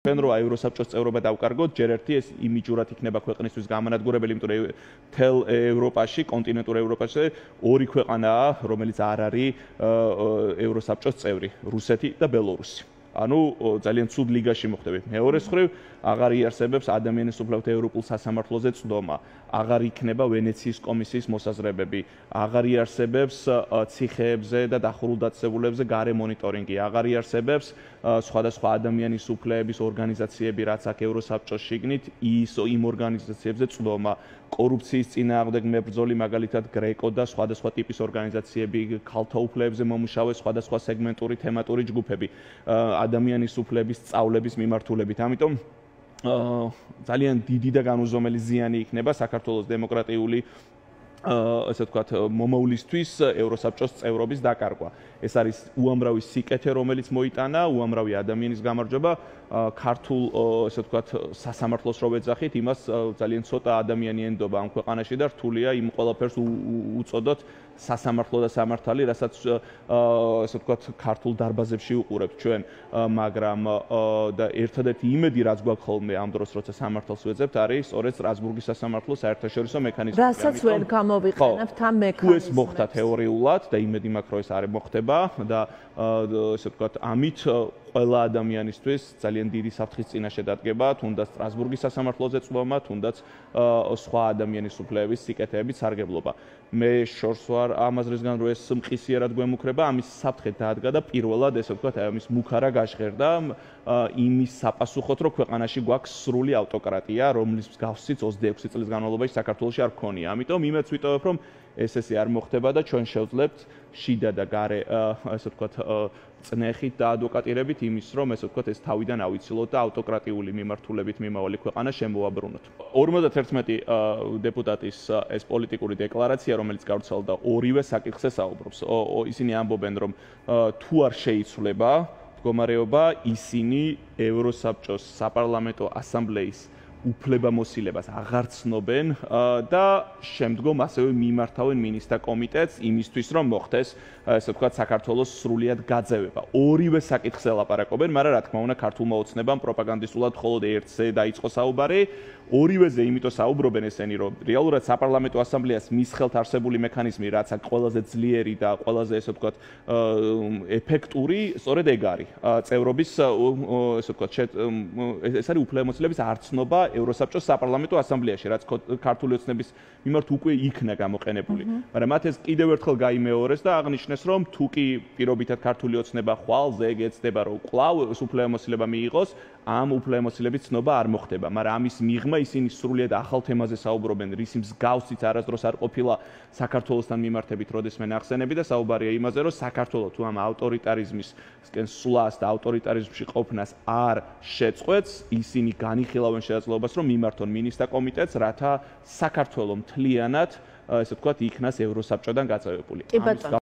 ჩვენ რო ევროსაბჭოს წევრობა დავკარგოთ, ჯერ ერთი ეს იმიჯურად იქნება ქვეყნისთვის გამანადგურებელი, იმიტომ რომ თელ ევროპაში, კონტინენტურ ევროპაში ორი ქვეყანაა, რომელიც არ არის ევროსაბჭოს წევრი, რუსეთი და ბელორუსი. ანუ ძალიან ცუდ ლიგაში მოხვდებით. მეორე მხრივ, აღარ იარსებებს ადამიანის უფლებათა ევროპულ სასამართლოზე წვდომა, აღარ იქნება ვენეციის კომისიის მოსაზრებები, აღარ იარსებებს ციხეებზე და დახურულდაცებულებზე გარე მონიტორინგი, აღარ იარსებებს სხვადასხვა ადამიანის უფლებების ორგანიზაციები, რაც აქ ევროსაბჭოს შიგნით, იმ ორგანიზაციებზე წვდომა, კორუფციის წინააღმდეგ მებრძოლი, მაგალითად გრეკო და სხვადასხვა ტიპის ორგანიზაციები, ქალთა უფლებებზე მომუშავე სხვადასხვა სეგმენტური თემატური ჯგუფები, ადამიანის უფლების სწავლების მიმართულებით. ამიტომ ძალიან დიდი და განუზომელი ზიანი იქნება საქართველოს დემოკრატიული ასე ვთქვათ, მომავლისთვის ევროსაბჭოს წევრობის დაკარგვა. ეს არის უამრავი სიკეთე, რომელიც მოიტანა, უამრავი ადამიანის გამარჯვება, ქართულ ასე ვთქვათ, სასამართლოს რო ვეძახით, იმას ძალიან ცოტა ადამიანი ენდობა ამ ქვეყანაში და რთულია იმ ყველაფერს უწოდოთ სასამართლო და სამართალი, რასაც ასე ვთქვათ, ქართულ დარბაზებში უყურებთ ჩვენ, მაგრამ და ერთადერთი იმედი, რაც გვაქვს ხოლმე ამ დროს, როცა სამართალს ვეძებთ, არის სწორედ სტრასბურგის სასამართლოს საერთაშორისო მექანიზმი. რასაც ვერ გამოვიყენებთ ამ მექანიზმებს. თუ ეს მოხდა თეორიულად და იმედი მაქვს, რომ ეს არ მოხდება და ასე ვთქვათ, ამით ყველა ადამიანისთვის ძალიან დიდი საფრთხის წინაშე დადგება, თუნდაც სტრასბურგის სასამართლოზე წვდომა, თუნდაც სხვა ადამიანის უფლებების სიკეთეების სარგებლობა. მე შორს ვარ ამ აზრისგან, რომ ეს მყისიერად გვემუქრება, ამის საფრთხე დადგა და პირველად ესე ვთქვათ, ამის მუქარა გაჟღერდა იმის საპასუხოდ, რომ ქვეყანაში გვაქვს სრული ავტოკრატია, რომლის მსგავსიც 26 წლის განმავლობაში საქართველოში არ გქონია. ამიტომ იმედს ვიტოვებ, რომ ესე არ მოხდება და ჩვენ შევძლებთ შიდა და გარე ასე ვთქვათ, წნეხით და ადვოკატირებით იმის, რომ ესე ვთქვათ, ეს თავიდან ავიცილოთ და ავტოკრატიული მიმართულებით მიმავალი ქვეყანა შემოაბრუნოთ. 51 დეპუტატის ეს პოლიტიკური დეკლარაცია, რომელიც გავრცელდა, ორივე საკითხზე საუბრობს. ისინი ამბობენ, რომ თუ არ შეიცვლება მდგომარეობა, ისინი ევროსაბჭოს საპარლამენტო ასამბლეის უფლებამოსილებას აღარ ცნობენ და შემდგომ ასევე მიმართავენ მინისტრთა კომიტეტს იმისთვის, რომ მოხდეს, ასე ვთქვათ, საქართველოს სრულიად გაძევება. ორივე საკითხზე ლაპარაკობენ, მაგრამ რა თქმა უნდა, ქართულმა ოცნებამ პროპაგანდისტულად მხოლოდ ერთზე დაიწყო საუბარი. ორივეზე იმიტომ საუბრობენ ესენი, რომ რეალურად საპარლამენტო ასამბლეას მის ხელთ არსებული მექანიზმი, რაც აქ ყველაზე ძლიერი და ყველაზე ასე ვთქვათ, ეფექტური, სწორედ ეგ არის. წევრობის ასე ვთქვათ, ეს არის უფლებამოსილების არცნობა ევროსაბჭოს საპარლამენტო ასამბლეაში, რაც ქართული ოცნების მიმართ უკვე იქნა გამოყენებული. მაგრამ მათ ეს კიდევ ერთხელ გაიმეორეს და აღნიშნეს, რომ თუ კი პირობითად ქართული ოცნება ხვალზე ეგ ეცდება, რომ კვლავ უფლებამოსილება მიიღოს, ამ უფლებამოსილების ცნობა არ მოხდება. მაგრამ ამის მიღმა ისინი სრულიად ახალ თემაზე საუბრობენ, რის მსგავსიც არასდროს არ ყოფილა საქართველოსთან მიმართებით, როდესმე ნახსენები და საუბარია იმაზე, რომ საქართველო თუ ამ ავტორიტარიზმისკენ სვლას და ავტორიტარიზმში ყოფნას არ შეწყვეტს, ისინი განიხილავენ შესაძლებლობას, რომ მიმართონ მინისტრთა კომიტეტს, რათა საქართველო მთლიანად, ესე ვთქვათ, იქნას ევროსაბჭოდან გაწევებული.